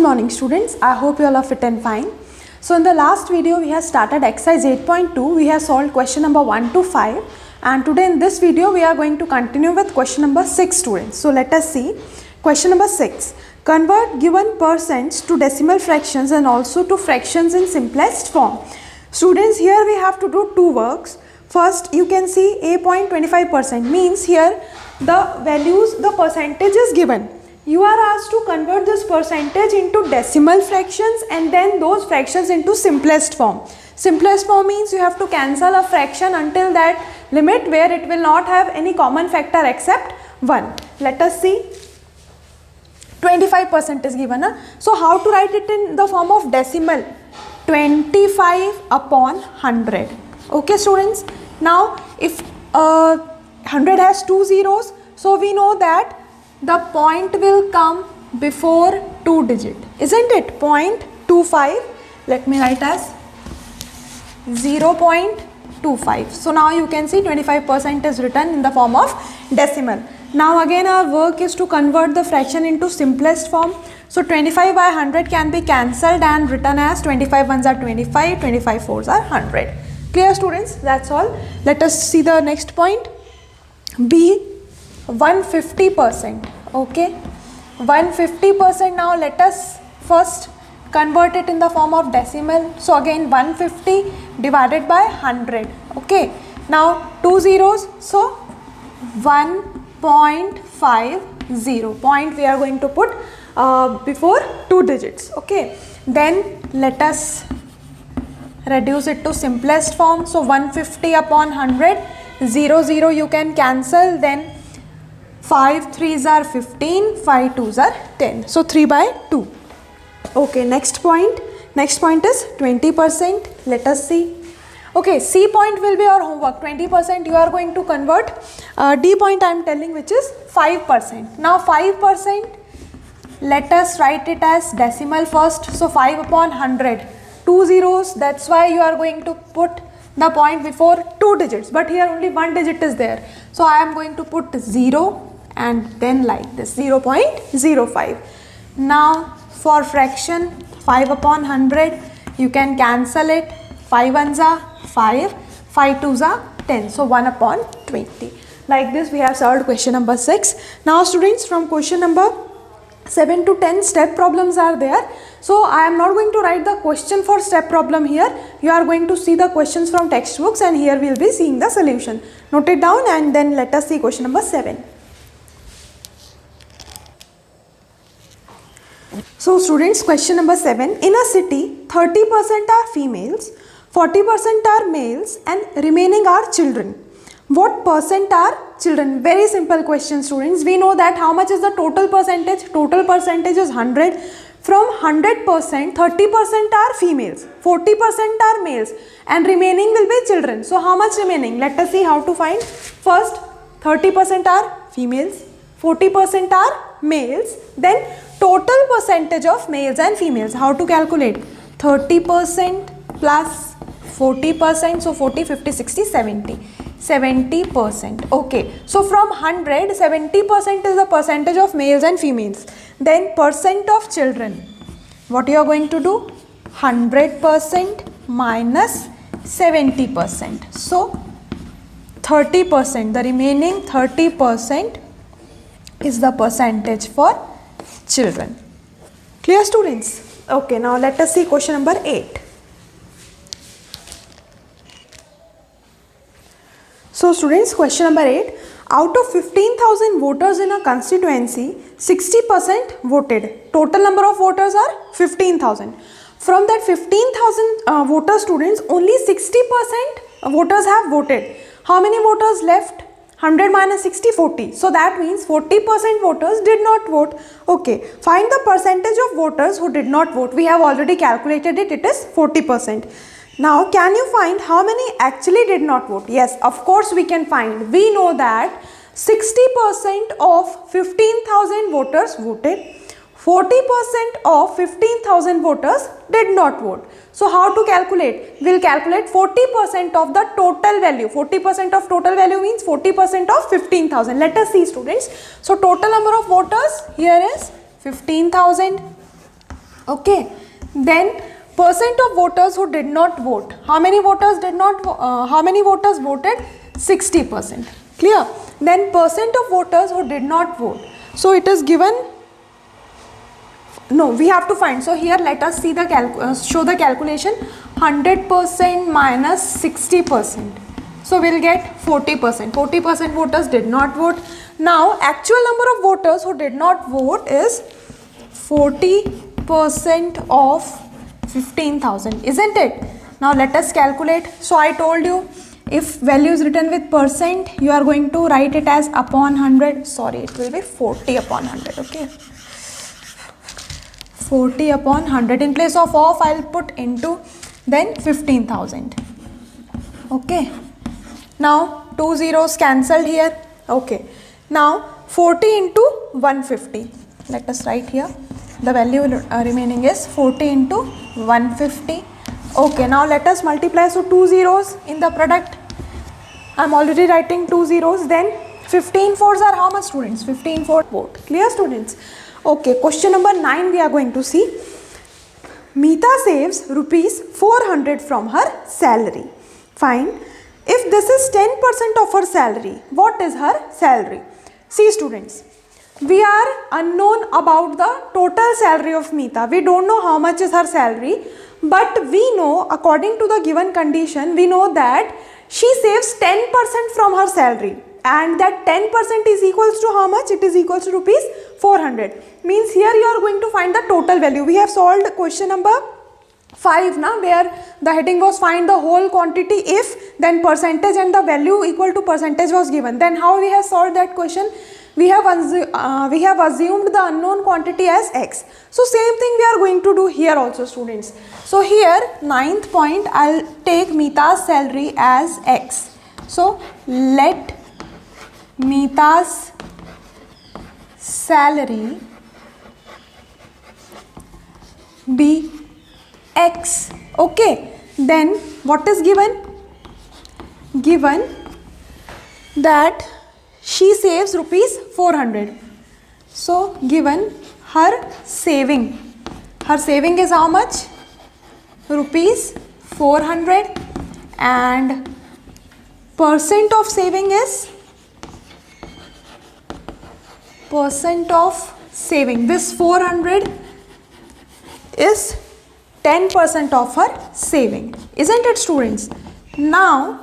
Good morning students, I hope you all are fit and fine. So in the last video we have started exercise 8.2, we have solved question number 1 to 5 and today in this video we are going to continue with question number 6 students. So let us see question number 6. Convert given percents to decimal fractions and also to fractions in simplest form. Students, here we have to do two works. First you can see a.25% means here the values, the percentage is given. You are asked to convert this percentage into decimal fractions and then those fractions into simplest form. Simplest form means you have to cancel a fraction until that limit where it will not have any common factor except 1. Let us see. 25% is given. So how to write it in the form of decimal? 25 upon 100. Okay students. Now if 100 has two zeros, so we know that the point will come before 2 digit, isn't it? 0.25, let me write as 0.25. So now you can see 25% is written in the form of decimal. Now again our work is to convert the fraction into simplest form. So 25 by 100 can be cancelled and written as 25 ones are 25, 25 fours are 100. Clear students? That's all. Let us see the next point. B. 150%. Okay, 150%. Now let us first convert it in the form of decimal. So again 150 divided by 100. Okay, now two zeros, so 1.50. Point we are going to put before two digits. Okay, then let us reduce it to simplest form. So 150 upon 100, 0 0 you can cancel, then 5 3s are 15, 5 2s are 10. So 3 by 2. Okay, next point. Next point is 20%. Let us see. Okay, C point will be your homework. 20% you are going to convert. D point I am telling, which is 5%. Now 5%, let us write it as decimal first. So 5 upon 100. Two zeros, that's why you are going to put the point before two digits. But here only one digit is there. So I am going to put 0. And then like this 0.05. Now for fraction 5 upon 100 you can cancel it. 5 ones are 5, 5 twos are 10. So 1 upon 20. Like this we have solved question number 6. Now students, from question number 7 to 10 step problems are there. So I am not going to write the question for step problem here. You are going to see the questions from textbooks and here we will be seeing the solution. Note it down and then let us see question number 7. So students, question number 7. In a city, 30% are females, 40% are males and remaining are children. What percent are children? Very simple question students. We know that how much is the total percentage? Total percentage is 100. From 100%, 30% are females, 40% are males and remaining will be children. So how much remaining? Let us see how to find. First, 30% are females, 40% are males, then total percentage of males and females. How to calculate? 30% plus 40%. So 40, 50, 60, 70. 70%. Okay. So from 100, 70% is the percentage of males and females. Then percent of children. What you are going to do? 100% minus 70%. So 30%. The remaining 30% is the percentage for children. Clear students? Okay, now let us see question number 8. So students, question number 8. Out of 15,000 voters in a constituency, 60% voted. Total number of voters are 15,000. From that 15,000 voter students, only 60% voters have voted. How many voters left? 100 minus 60, 40. So that means 40% voters did not vote. Okay, find the percentage of voters who did not vote. We have already calculated it, it is 40%. Now can you find how many actually did not vote? Yes, of course we can find. We know that 60% of 15,000 voters voted. 40% of 15,000 voters did not vote. So how to calculate? We will calculate 40% of the total value. 40% of total value means 40% of 15,000. Let us see students. So total number of voters here is 15,000. Okay, then percent of voters who did not vote. How many voters did not? How many voters voted? 60%. Clear? Then percent of voters who did not vote. So it is given. No, we have to find. So here let us see the show the calculation. 100% minus 60%. So we will get 40%. 40% voters did not vote. Now actual number of voters who did not vote is 40% of 15,000, isn't it? Now let us calculate. So I told you, if value is written with percent, you are going to write it as upon 100. Sorry, it will be 40 upon 100. Okay, 40 upon 100. In place of I will put into, then 15,000. Okay, now 2 zeros cancelled here. Okay, now 40 into 150. Let us write here. The value remaining is 40 into 150. Okay, now let us multiply. So 2 zeros in the product. I am already writing 2 zeros. Then 15 fours are how much, students? 15 4 vote. Clear, students? Okay, question number 9 we are going to see. Meeta saves rupees 400 from her salary. Fine. If this is 10% of her salary, what is her salary? See, students, we are unknown about the total salary of Meeta. We don't know how much is her salary, but we know, according to the given condition, we know that she saves 10% from her salary, and that 10% is equals to how much? It is equals to rupees 400. Means here you are going to find the total value. We have solved question number 5 now, where the heading was find the whole quantity if, then percentage and the value equal to percentage was given. Then how we have solved that question? We have assumed the unknown quantity as x. So same thing we are going to do here also, students. So here 9th point, I'll take Meeta's salary as x. So let Meeta's salary be x. Okay, then what is given? Given that she saves rupees 400. So given her saving. Her saving is how much? Rupees 400, and percent of saving is percent of saving. This 400 is 10% of her saving, isn't it, students? Now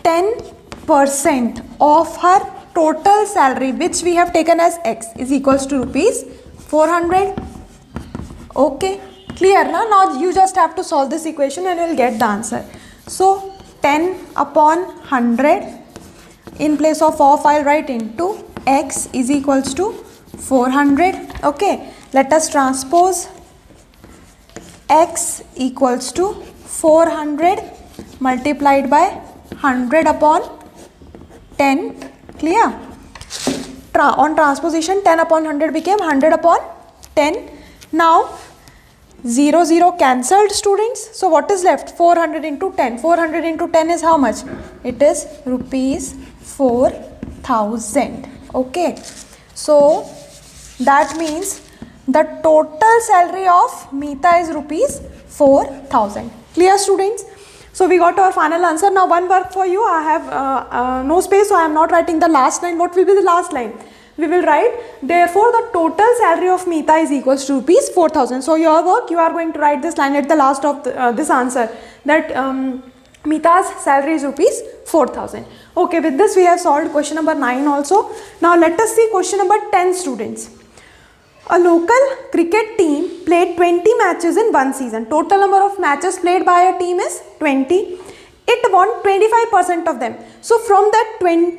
10% of her total salary, which we have taken as x, is equals to rupees 400. Okay, clear na? Now you just have to solve this equation and you will get the answer. So 10 upon 100, in place of I'll write into x is equals to 400. Okay, let us transpose x equals to 400 multiplied by 100 upon 10. Clear? On transposition, 10 upon 100 became 100 upon 10. Now 0 0 cancelled, students. So what is left? 400 into 10. 400 into 10 is how much? It is rupees 4,000. Okay, so that means the total salary of Meeta is rupees 4,000. Clear, students? So we got our final answer. Now one work for you. I have no space, so I am not writing the last line. What will be the last line? We will write, therefore the total salary of Meeta is equals to rupees 4,000. So your work, you are going to write this line at the last of this answer, that Meeta's salary is rupees 4,000. Okay, with this we have solved question number 9 also. Now let us see question number 10, students. A local cricket team played 20 matches in one season. Total number of matches played by a team is 20. It won 25% of them. So from that 20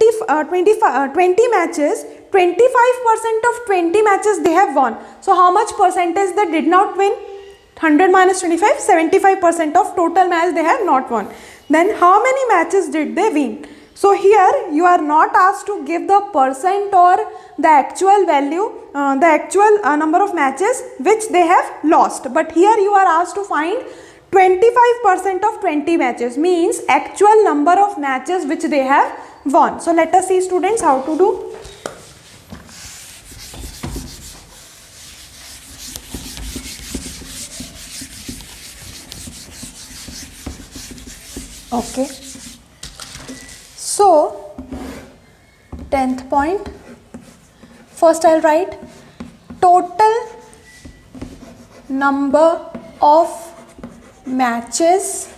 matches, 25% of 20 matches they have won. So how much percentage they did not win? 100 minus 25, 75% of total match they have not won. Then how many matches did they win? So here you are not asked to give the percent or the actual value, the actual number of matches which they have lost. But here you are asked to find 25% of 20 matches, means actual number of matches which they have won. So let us see, students, how to do. Okay. So 10th point. First I'll write total number of matches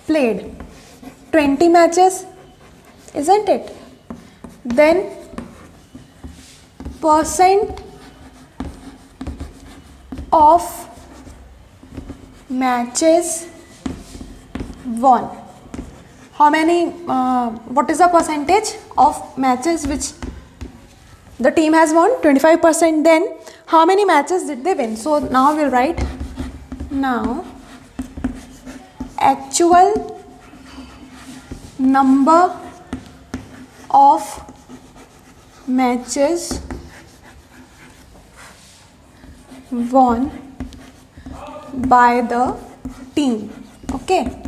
played. 20 matches, isn't it? Then percent of matches won. How many, what is the percentage of matches which the team has won? 25%. Then how many matches did they win? So now we'll write, now actual number of matches won by the team. Okay.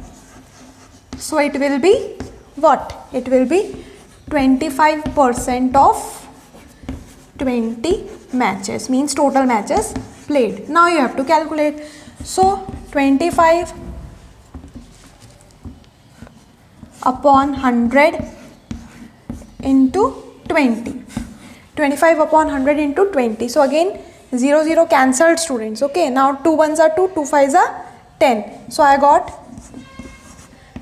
So it will be what? It will be 25% of 20 matches, means total matches played. Now you have to calculate. So 25 upon 100 into 20. 25 upon 100 into 20. So again 0 0 cancelled, students. Okay, now 2 ones are 2, 2 fives are 10. So I got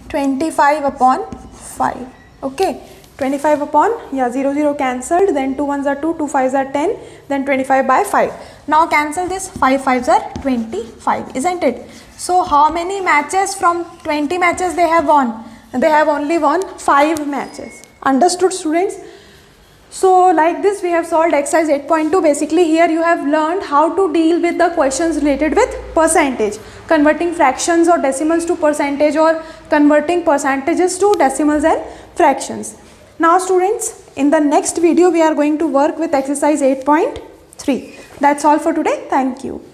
25 upon 5. Okay, 25 upon, 0 0 cancelled, then 2 ones are 2, 2 fives are 10, then 25 by 5. Now cancel this, 5 fives are 25, isn't it? So how many matches from 20 matches they have won? They have only won 5 matches. Understood, students? So like this we have solved exercise 8.2. Basically here you have learned how to deal with the questions related with percentage, converting fractions or decimals to percentage, or converting percentages to decimals and fractions. Now students, in the next video we are going to work with exercise 8.3. That's all for today. Thank you.